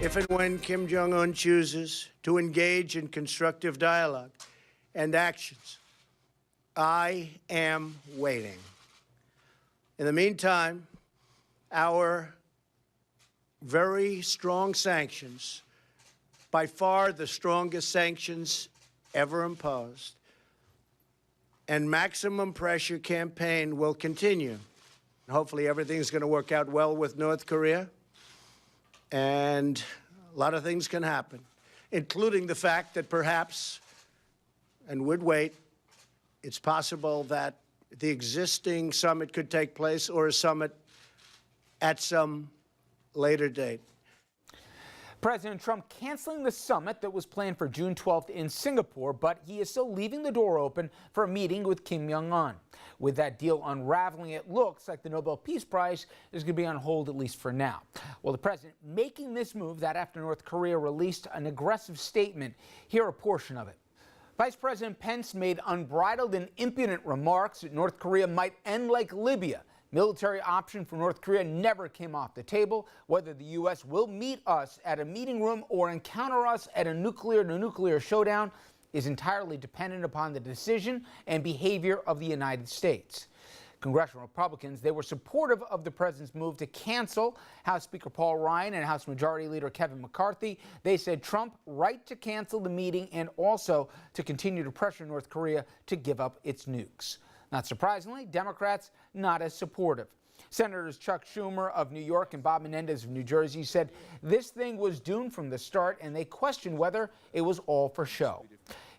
if and when Kim Jong-Un chooses to engage in constructive dialogue and actions. I am waiting. In the meantime, our very strong sanctions, by far the strongest sanctions ever imposed, and maximum pressure campaign will continue. Hopefully everything's going to work out well with North Korea, and a lot of things can happen, including the fact that perhaps, and would wait, it's possible that the existing summit could take place or a summit at some later date. President Trump canceling the summit that was planned for June 12th in Singapore, but he is still leaving the door open for a meeting with Kim Jong-Un. With that deal unraveling, it looks like the Nobel Peace Prize is going to be on hold, at least for now. Well, the president making this move that after North Korea released an aggressive statement. Here a portion of it. Vice President Pence made unbridled and impudent remarks that North Korea might end like Libya. Military option for North Korea never came off the table. Whether the U.S. will meet us at a meeting room or encounter us at a nuclear-to-nuclear showdown is entirely dependent upon the decision and behavior of the United States. Congressional Republicans, they were supportive of the president's move to cancel. House Speaker Paul Ryan and House Majority Leader Kevin McCarthy, they said Trump right to cancel the meeting and also to continue to pressure North Korea to give up its nukes. Not surprisingly, Democrats not as supportive. Senators Chuck Schumer of New York and Bob Menendez of New Jersey said this thing was doomed from the start, and they questioned whether it was all for show.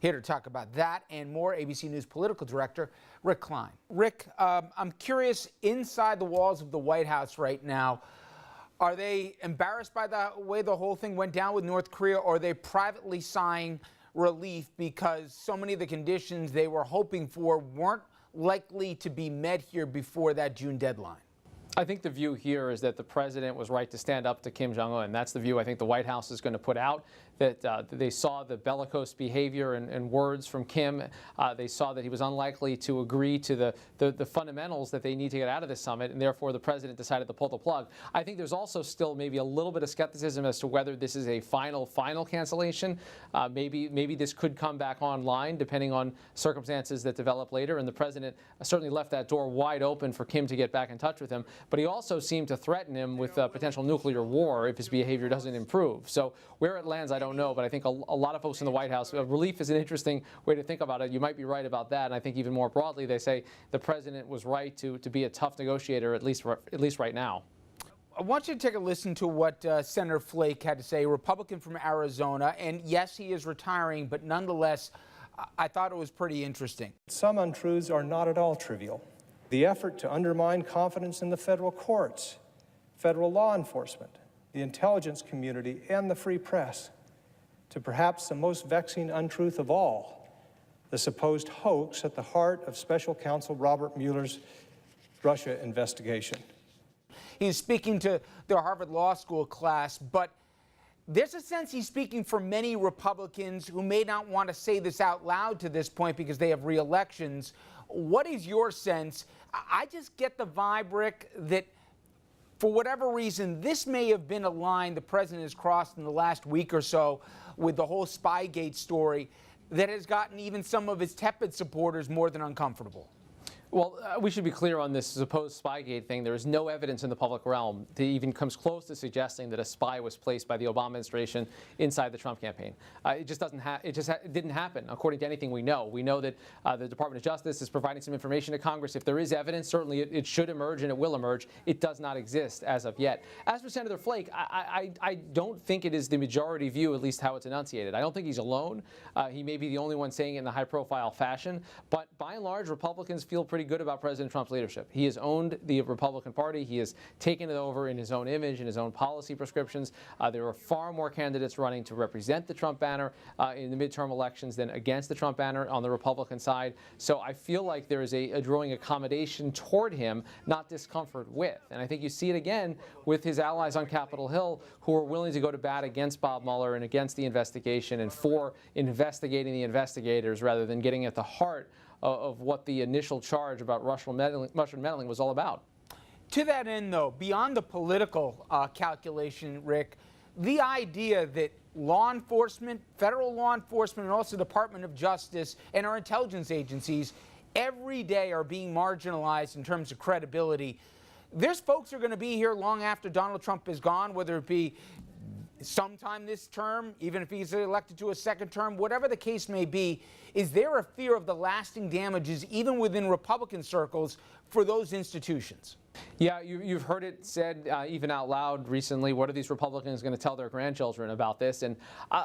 Here to talk about that and more, ABC News political director Rick Klein. Rick, I'm curious, inside the walls of the White House right now, are they embarrassed by the way the whole thing went down with North Korea, or are they privately sighing relief because so many of the conditions they were hoping for weren't likely to be met here before that June deadline? I think the view here is that the president was right to stand up to Kim Jong-un. That's the view I think the White House is going to put out, that they saw the bellicose behavior and words from Kim. They saw that he was unlikely to agree to the fundamentals that they need to get out of this summit, and therefore the president decided to pull the plug. I think there's also still maybe a little bit of skepticism as to whether this is a final cancellation. Maybe this could come back online depending on circumstances that develop later, and the president certainly left that door wide open for Kim to get back in touch with him. But he also seemed to threaten him with a potential nuclear war if his behavior doesn't improve. So where it lands, I don't know, but I think a lot of folks in the White House, relief is an interesting way to think about it. You might be right about that, and I think even more broadly, they say the president was right to be a tough negotiator, at least right now. I want you to take a listen to what Senator Flake had to say, a Republican from Arizona, and yes, he is retiring, but nonetheless, I thought it was pretty interesting. Some untruths are not at all trivial. The effort to undermine confidence in the federal courts, federal law enforcement, the intelligence community, and the free press, to perhaps the most vexing untruth of all, the supposed hoax at the heart of Special Counsel Robert Mueller's Russia investigation. He's speaking to the Harvard Law School class, but there's a sense he's speaking for many Republicans who may not want to say this out loud to this point because they have re-elections. What is your sense? I just get the vibe, Rick, that for whatever reason, this may have been a line the president has crossed in the last week or so with the whole Spygate story that has gotten even some of his tepid supporters more than uncomfortable. Well, we should be clear on this supposed Spygate thing. There is no evidence in the public realm that even comes close to suggesting that a spy was placed by the Obama administration inside the Trump campaign. It just didn't happen, according to anything we know. We know that the Department of Justice is providing some information to Congress. If there is evidence, certainly it should emerge and it will emerge. It does not exist as of yet. As for Senator Flake, I don't think it is the majority view, at least how it's enunciated. I don't think he's alone. He may be the only one saying it in a high-profile fashion, but by and large, Republicans feel pretty good about President Trump's leadership. He has owned the Republican Party. He has taken it over in his own image, in his own policy prescriptions. There are far more candidates running to represent the Trump banner in the midterm elections than against the Trump banner on the Republican side. So I feel like there is a growing accommodation toward him, not discomfort with. And I think you see it again with his allies on Capitol Hill who are willing to go to bat against Bob Mueller and against the investigation and for investigating the investigators rather than getting at the heart of what the initial charge about Russian meddling was all about. To that end, though, beyond the political calculation, Rick, the idea that law enforcement, federal law enforcement, and also Department of Justice and our intelligence agencies every day are being marginalized in terms of credibility. There's folks who are going to be here long after Donald Trump is gone, whether it be sometime this term, even if he's elected to a second term, whatever the case may be. Is there a fear of the lasting damages, even within Republican circles, for those institutions? Yeah, you've heard it said even out loud recently. What are these Republicans going to tell their grandchildren about this? And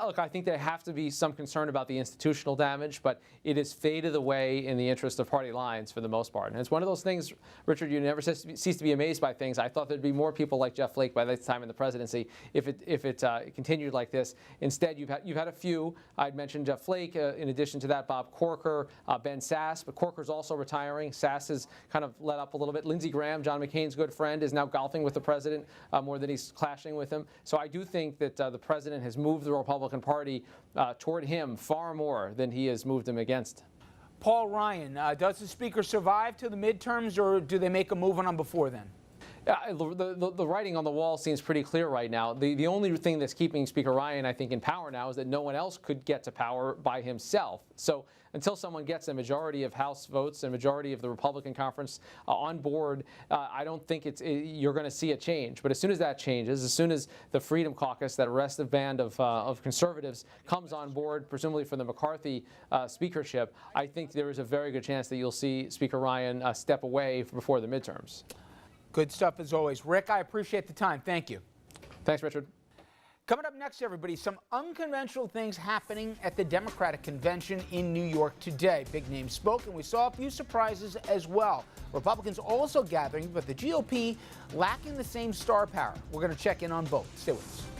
look, I think there have to be some concern about the institutional damage, but it has faded away in the interest of party lines for the most part. And it's one of those things, Richard, you never cease to be amazed by things. I thought there'd be more people like Jeff Flake by this time in the presidency if it continued like this. Instead, you've had a few. I'd mentioned Jeff Flake. In addition to that, Bob Corker, Ben Sasse, but Corker's also retiring. Sasse has kind of let up a little bit. Lindsey Graham, John McCain's good friend, is now golfing with the president more than he's clashing with him. So I do think that the president has moved the Republican Party toward him far more than he has moved them against. Paul Ryan, does the speaker survive to the midterms, or do they make a move on him before then? The writing on the wall seems pretty clear right now. The only thing that's keeping Speaker Ryan, I think, in power now is that no one else could get to power by himself. So until someone gets a majority of House votes and a majority of the Republican conference on board, I don't think you're going to see a change. But as soon as that changes, as soon as the Freedom Caucus, that restive band of conservatives, comes on board, presumably for the McCarthy speakership, I think there is a very good chance that you'll see Speaker Ryan step away before the midterms. Good stuff as always. Rick, I appreciate the time. Thank you. Thanks, Richard. Coming up next, everybody, some unconventional things happening at the Democratic Convention in New York today. Big names spoke, and we saw a few surprises as well. Republicans also gathering, but the GOP lacking the same star power. We're going to check in on both. Stay with us.